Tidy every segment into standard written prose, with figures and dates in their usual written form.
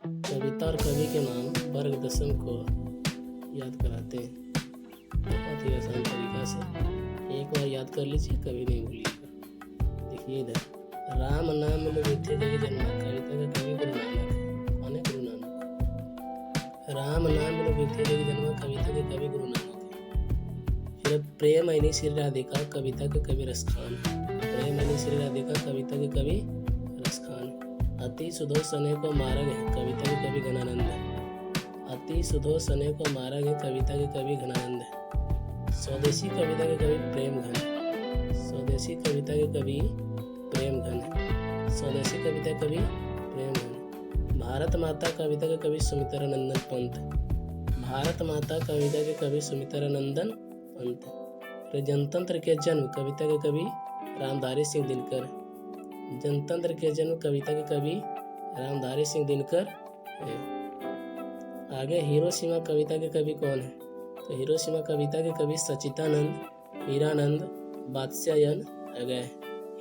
कविता और कवि के नाम वर्ग दशम को याद कराते हैं बहुत ही आसान तरीका से। एक बार याद कर लीजिए, कभी नहीं भूलिएगा। देखिए इधर, राम नाम में मिथ्य जग जन्मा, कविता का कवि गुरु नानक है। कौन है? गुरु नानक। राम नाम में मिथ्य जग जन्मा, कविता के कवि गुरु नानक है। फिर प्रेम ऐनी श्री राधिका, कविता के कवि रसखान। प्रेम ऐनी श्री राधिका, कविता के कवि रसखान। अति सुधो सने को मार्ग है, कविता के कवि घनानंद है। अति सुधो सने को मार्ग है, कविता के कवि घनानंद है। स्वदेशी कविता के कवि प्रेम घन है। स्वदेशी कविता के कवि प्रेम घन है। स्वदेशी कविता कवि प्रेम घन है। भारत माता कविता के कवि सुमित्रानंदन पंत। भारत माता कविता के कवि सुमित्रानंदन पंत। फिर जनतंत्र के जन्म कविता के कवि रामधारी सिंह दिनकर। जनतंत्र के जन्म कविता के कवि रामधारी सिंह दिनकर है। आगे हिरोशिमा कविता के कवि कौन है? तो हिरोशिमा कविता के कवि सचिदानंद, हीरानंद, वात्स्यायन अगय।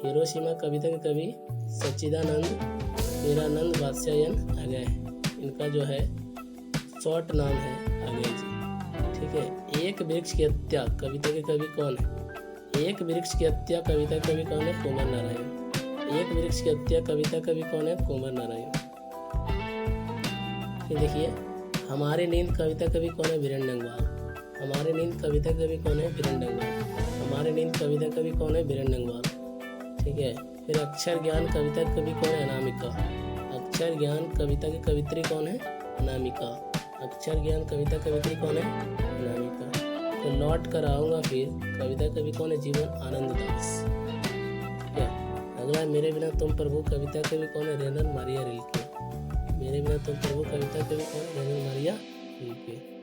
हिरोशिमा कविता के कवि सचिदानंद, हीरानंद, वात्स्यायन अगय। इनका जो है शॉर्ट नाम है अगय जी। ठीक है। एक वृक्ष की हत्या कविता के कवि कौन है? एक वृक्ष की हत्या कविता के कवि कौन है? कुमार नारायण। एक वृक्ष की हत्या कविता कवि कौन है? कुमार नारायण। फिर देखिए, हमारी नींद कविता कवि कौन है? वीरेंद्र डंगवाल। हमारी नींद कविता कवि कौन है? वीरेंद्र डंगवाल। हमारी नींद कविता कवि कौन है? वीरेंद्र डंगवाल। ठीक है। फिर अक्षर ज्ञान कविता कवि कौन है? अनामिका। अक्षर ज्ञान कविता की कवित्री कौन है? अनामिका। अक्षर ज्ञान कविता कवित्री कौन है? अनामिका। तो लौट कर आऊंगा फिर कविता कवि कौन है? जीवन आनंद दास। अगला, मेरे बिना तुम प्रभु कविता कवि कौन है? रेनन मारिया रिल्के। मेरे बिना तुम प्रभु कविता कवि कौन है? रेनन मारिया रिल्के।